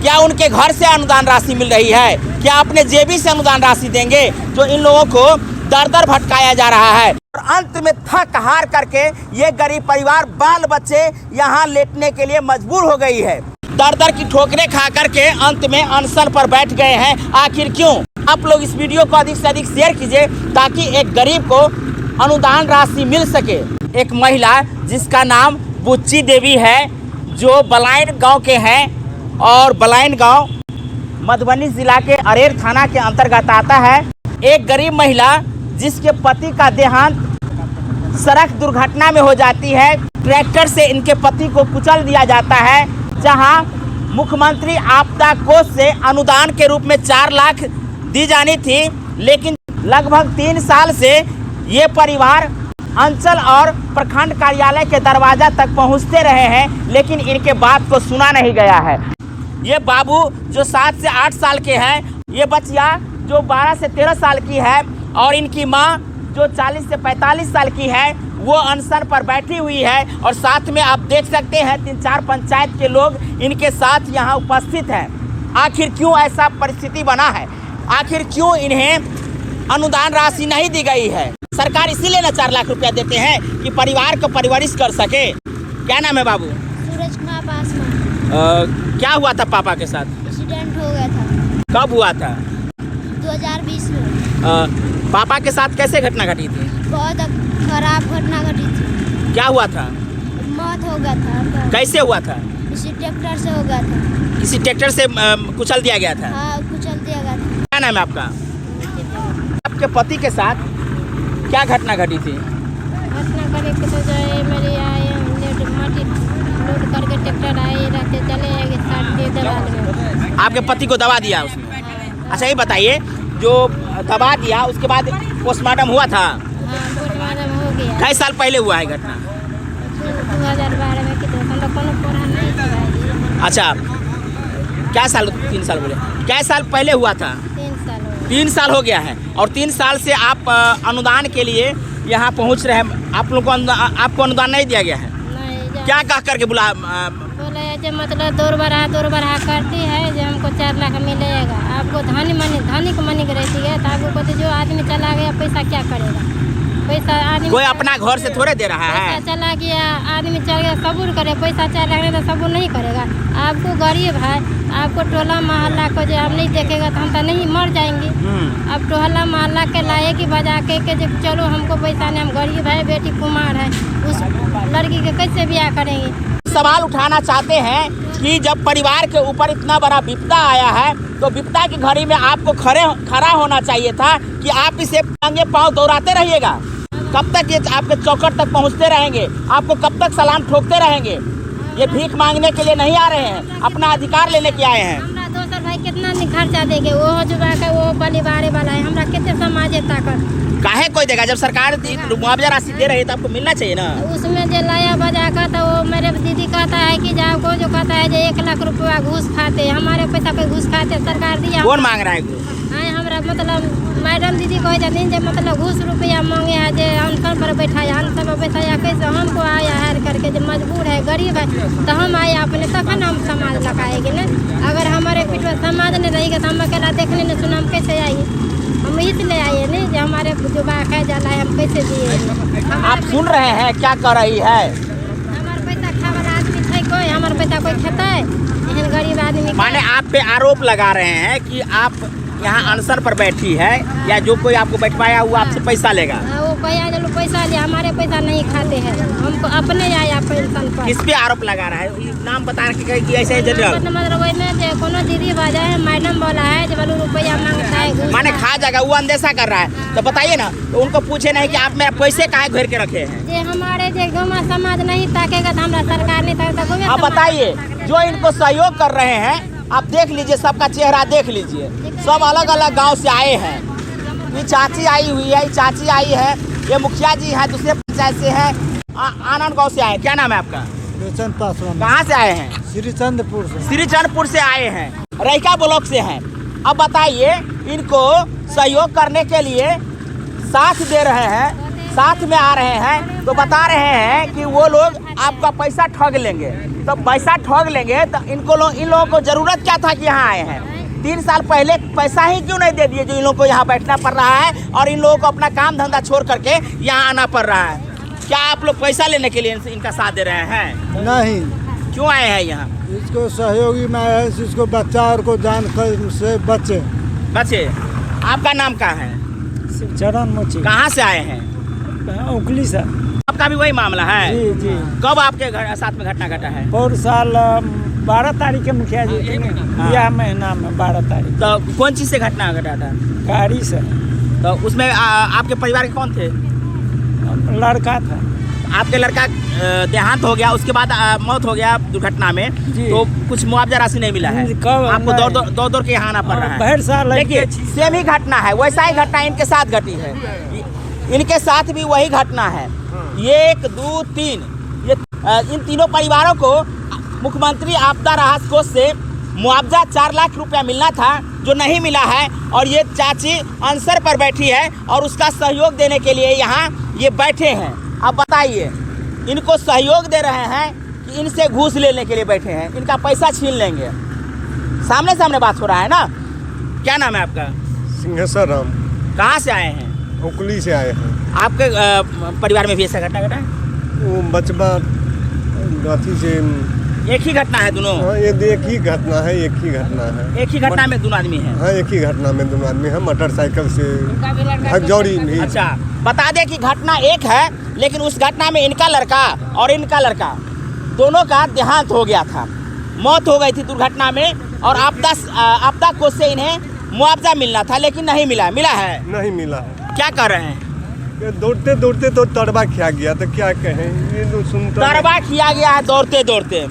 क्या उनके घर से अनुदान राशि मिल रही है? क्या अपने जेबी से अनुदान राशि देंगे? जो इन लोगों को दर दर भटकाया जा रहा है और अंत में थक हार करके ये गरीब परिवार बाल बच्चे यहाँ लेटने के लिए मजबूर हो गई है। दर दर की ठोकरें खा करके अंत में अनशन पर बैठ गए हैं। आखिर क्यों? आप लोग इस वीडियो को अधिक से अधिक शेयर कीजिए ताकि एक गरीब को अनुदान राशि मिल सके। एक महिला जिसका नाम बुच्ची देवी है, जो बलाइन गांव के हैं और बलाइन गांव मधुबनी जिला के अरेर थाना के अंतर्गत आता है। एक गरीब महिला जिसके पति का देहांत सड़क दुर्घटना में हो जाती है, ट्रैक्टर से इनके पति को कुचल दिया जाता है। जहां मुख्यमंत्री आपदा कोष से अनुदान के रूप में 4 लाख दी जानी थी, लेकिन लगभग 3 साल से ये परिवार अंचल और प्रखंड कार्यालय के दरवाजा तक पहुंचते रहे हैं, लेकिन इनके बात को सुना नहीं गया है। ये बाबू जो 7 से 8 साल के हैं, ये बच्चिया जो 12 से 13 साल की है और इनकी माँ जो 40 से 45 साल की है, वो अनशन पर बैठी हुई है। और साथ में आप देख सकते हैं 3-4 पंचायत के लोग इनके साथ यहाँ उपस्थित हैं। आखिर क्यों ऐसा परिस्थिति बना है? आखिर क्यों इन्हें अनुदान राशि नहीं दी गई है? सरकार इसीलिए ना 4 लाख रुपया देते हैं कि परिवार को परवरिश कर सके। क्या नाम है बाबू? सूरज कुमार पासवान। क्या हुआ था पापा के साथ? एक्सीडेंट हो गया था। कब हुआ था? 2020 में। पापा के साथ कैसे घटना घटी थी? बहुत खराब घटना घटी थी। क्या हुआ था? मौत हो गया था। कैसे हुआ था? किसी ट्रैक्टर से हो गया था। किसी ट्रैक्टर से कुचल दिया गया था? हाँ, कुचल दिया गया था। क्या नाम है आपका? आपके पति के साथ क्या घटना घटी थी? घटना घटी तो जो है मेरे आए माटी लोड करके ट्रैक्टर आए रहते चले आएंगे 60 दबा दिया। आपके पति को दबा दिया उसने? अच्छा, ये बताइए, जो दबा दिया उसके बाद पोस्टमार्टम हुआ था? हाँ, पोस्टमार्टम हो गया। कई साल पहले हुआ है घटना? 2012 में कितने हम लोग कोनो पढ़ा नहीं था। अच्छा, क्या साल? 3 साल बोले? क्या साल पहले हुआ था? 3 साल हो गया। 3 साल हो गया है और 3 साल से आप अनुदान के लिए यहाँ पहुँच रहे हैं। आप लोग को आपको अनुदान नहीं दिया गया है? नहीं। क्या कह करके बुला? बोले जो मतलब दौड़ बढ़ा करती है जो हमको 4 लाख मिलेगा। आपको धनिक मनी रहती है तो आपको पता जो आदमी चला गया पैसा क्या करेगा? पैसा आदमी कोई अपना घर से थोड़े दे रहा है। पैसा चला गया, आदमी चल गया, सबूर करे। पैसा 4 लाख तो सबूर नहीं करेगा। आपको गरीब है, आपको टोला मोहल्ला को जो आप नहीं देखेगा तो हम तो नहीं मर जाएंगे। अब टोला मोहल्ला के लाए कि बजा के जब चलो हमको पैसा नहीं, हम गरीब है, बेटी कुमार है, उस लड़की के कैसे ब्याह करेंगे? सवाल उठाना चाहते हैं कि जब परिवार के ऊपर इतना बड़ा विपदा आया है तो विपदा की घड़ी में आपको खड़ा होना चाहिए था कि आप इसे नंगे पांव दौड़ाते रहिएगा। कब तक ये आपके चौखट तक पहुंचते रहेंगे? आपको कब तक सलाम ठोकते रहेंगे? ये भीख मांगने के लिए नहीं आ रहे हैं, अपना अधिकार लेने के आए हैं। हमरा दोसर भाई कितना खर्चा देंगे? वो जुबा का वो परिवार वाला है, हमरा कितने समाज ताकत काहे कोई देगा? जब सरकार मुआवजा राशि दे रही है तो आपको मिलना चाहिए ना। उसमें जो लाया बजा का तो वो मेरे दीदी कहता है कि जाओ जो कहता है जो 1 लाख रुपया घूस खाते, हमारे पैसा कोई घूस खाते सरकार दिया। कौन मांग रहा है घूस? हमरा मतलब मैडम दीदी कहे जाती जो मतलब घूस रुपया मांगे है जो अनशन पर बैठाया, अनशन पर बैठाया कैसे? हमको आया है करके जो मजबूर है, गरीब है तो हम आए अपने तखन हम समाज लगाएंगे ना। अगर हमारे पीठ में समाज नहीं रहेगा तो हम अकेला देखने नहीं सुना, हम कैसे आइए? हम इसलिए आइए नहीं जो हमारे जो बाका जाला है हम कैसे दिए? आप सुन रहे हैं क्या कर रही है? हमारे पैसा खावर आदमी थे कोई? हमारे पैसा कोई खाता है? एहन गरीब आदमी माने आप पे आरोप लगा रहे हैं कि आप यहाँ अनशन पर बैठी है या जो कोई आपको बैठवाया हुआ आपसे पैसा लेगा? वो कहिया चलो पैसा ले, हमारे पैसा नहीं खाते हैं, हमको अपने आया पेंशन पर। किस पे आरोप लगा रहा है? नाम बता के कि ऐसे मतलब कोनो दीदी बाजा है, मैडम बोला है जो रुपया मांगता है, माने खा जाएगा, वो अंदेशा कर रहा है। तो बताइए ना, तो उनको पूछे नहीं कि आप मेरा पैसे काहे घेर के रखे हैं? जे हमारे जो गाँव समाज नहीं ताकेगा तो हमारा सरकार नहीं ताकेगा। आप बताइए, जो इनको सहयोग कर रहे हैं, आप देख लीजिए, सबका चेहरा देख लीजिए, सब अलग अलग गांव से आए हैं। ये चाची आई हुई है, चाची आई है, ये मुखिया जी हैं, दूसरे पंचायत से हैं, आनंद गांव से आए। क्या नाम है आपका? पासवान। कहाँ से आए हैं? श्रीचंदपुर से। श्रीचंदपुर से आए हैं, रैका ब्लॉक से हैं। अब बताइए, इनको सहयोग करने के लिए साथ दे रहे हैं, साथ में आ रहे हैं, तो बता रहे हैं कि वो लोग आपका पैसा ठग लेंगे। तो पैसा ठग लेंगे तो इन लोगों को जरूरत क्या था कि यहाँ आए हैं? 3 साल पहले पैसा ही क्यों नहीं दे दिए जो इन लोगों को यहाँ बैठना पड़ रहा है और इन लोगों को अपना काम धंधा छोड़ करके यहाँ आना पड़ रहा है? क्या आप लोग पैसा लेने के लिए इनका साथ दे रहे हैं? नहीं, क्यों आए हैं यहाँ? इसको सहयोगी में है, इसको बच्चा और को जान से बचे। आपका नाम क्या है? चरण मोची। कहाँ से आए हैं? उखली से। आपका भी वही मामला है? जी जी। कब आपके साथ में घटना घटा है? और साल 12 तारीख के मुखिया जी यह महीना में 12 तारीख। तो कौन चीज़ से घटना घटा था? गाड़ी से। तो उसमें आपके परिवार के कौन थे? लड़का था। आपके लड़का देहांत हो गया, उसके बाद मौत हो गया दुर्घटना में, तो कुछ मुआवजा राशि नहीं मिला है? आपको दौड़ के यहाँ आना पड़ रहा है। देखिए सेम ही घटना है, वैसा ही घटना इनके साथ घटी है, इनके साथ भी वही घटना है। 1 2 3 ये इन तीनों परिवारों को मुख्यमंत्री आपदा राहत कोष से मुआवजा 4 लाख रुपया मिलना था जो नहीं मिला है, और ये चाची अनसर पर बैठी है और उसका सहयोग देने के लिए यहाँ ये बैठे हैं। अब बताइए, इनको सहयोग दे रहे हैं कि इनसे घूस लेने के लिए बैठे हैं, इनका पैसा छीन लेंगे? सामने सामने बात हो रहा है ना। क्या नाम है आपका? सिंहेश्वर राम। कहाँ से आए हैं? उकली से आए हैं। आपके परिवार में भी ऐसा घटना घटा है? वो बचपा अथी से एक ही घटना है दोनों? हाँ, ये एक ही घटना है, एक ही घटना है। एक ही घटना में दोनों आदमी हैं? हाँ, एक ही घटना में दोनों आदमी हैं, मोटरसाइकिल से हकजौड़ी भी। अच्छा, बता दें कि घटना एक है, लेकिन उस घटना में इनका लड़का और इनका लड़का दोनों का देहांत हो गया था, मौत हो गई थी दुर्घटना में, और आपदा कोष से इन्हें मुआवजा मिलना था लेकिन नहीं मिला। मिला है? नहीं मिला है। क्या कर रहे हैं? दौड़ते दौड़ते तो तड़बा खिया गया, तो क्या कहें, ये तो सुनता तड़बा खिया गया है दौड़ते दौड़ते।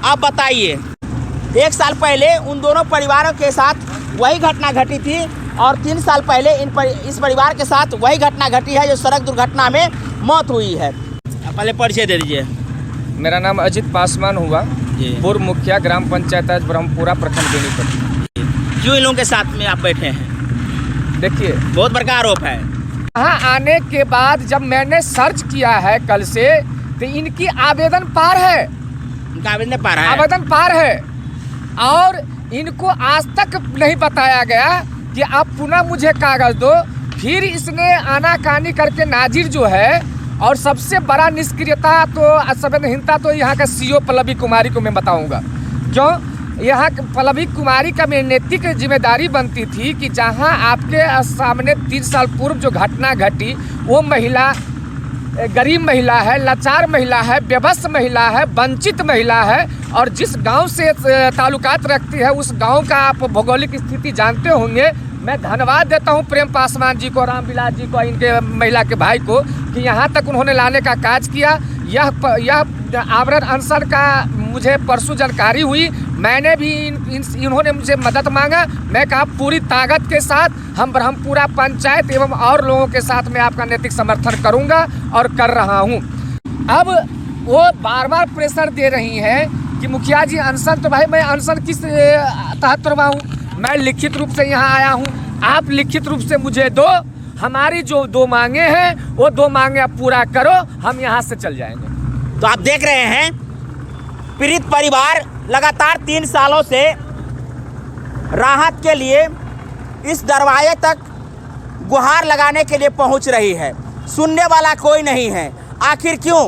अब बताइए, 1 साल पहले उन दोनों परिवारों के साथ वही घटना घटी थी, और 3 साल पहले इस परिवार के साथ वही घटना घटी है जो सड़क दुर्घटना में मौत हुई है। पहले परिचय दे दीजिए। मेरा नाम अजित पासवान हुआ, पूर्व मुखिया ग्राम पंचायत ब्रह्मपुरा प्रखंड बेनीपट्टी। क्यों इन लोगों के साथ में आप बैठे हैं? देखिए, बहुत बड़ा आरोप है। यहाँ आने के बाद जब मैंने सर्च किया है कल से, तो इनकी आवेदन पार है, आवेदन पार है, और इनको आज तक नहीं बताया गया कि आप पुनः मुझे कागज दो। फिर इसने आनाकानी करके नाजिर जो है, और सबसे बड़ा निष्क्रियता तो संवेदनहीनता तो यहाँ का सीओ पल्लवी कुमारी को मैं बताऊंगा। क्यों? यहाँ पल्लवी कुमारी का मेरी नैतिक जिम्मेदारी बनती थी कि जहाँ आपके सामने 3 साल पूर्व जो घटना घटी, वो महिला गरीब महिला है, लाचार महिला है, बेबस महिला है, वंचित महिला है, और जिस गांव से ताल्लुकात रखती है उस गांव का आप भौगोलिक स्थिति जानते होंगे। मैं धन्यवाद देता हूं प्रेम पासवान जी को, रामविलास जी को, इनके महिला के भाई को, कि यहाँ तक उन्होंने लाने का काज किया। यह आवरण अनशन का मुझे परसों जानकारी हुई, मैंने भी इन्होंने मुझे मदद मांगा। मैं कहा पूरी ताकत के साथ हम ब्रह्मपुरा पंचायत एवं और लोगों के साथ मैं आपका नैतिक समर्थन करूंगा और कर रहा हूं। अब वो बार बार प्रेशर दे रही हैं कि मुखिया जी अनशन, तो भाई मैं अनशन किस तहत करवाऊँ? मैं लिखित रूप से यहाँ आया हूँ, आप लिखित रूप से मुझे दो, हमारी जो 2 मांगे हैं वो 2 मांगे आप पूरा करो, हम यहाँ से चल जाएंगे। तो आप देख रहे हैं, पीड़ित परिवार लगातार 3 सालों से राहत के लिए इस दरवाजे तक गुहार लगाने के लिए पहुंच रही है, सुनने वाला कोई नहीं है। आखिर क्यों?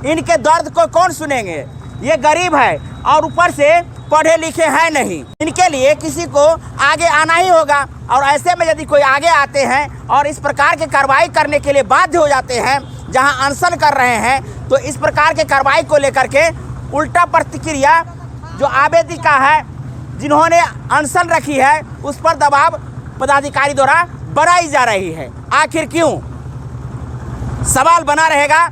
इनके दर्द को कौन सुनेंगे? ये गरीब है और ऊपर से पढ़े लिखे हैं नहीं, इनके लिए किसी को आगे आना ही होगा। और ऐसे में यदि कोई आगे आते हैं और इस प्रकार की कार्रवाई करने के लिए बाध्य हो जाते हैं जहां अनशन कर रहे हैं, तो इस प्रकार के कार्रवाई को लेकर के उल्टा प्रतिक्रिया जो आवेदिका है, जिन्होंने अनशन रखी है, उस पर दबाव पदाधिकारी द्वारा बढ़ाई जा रही है। आखिर क्यों? सवाल बना रहेगा।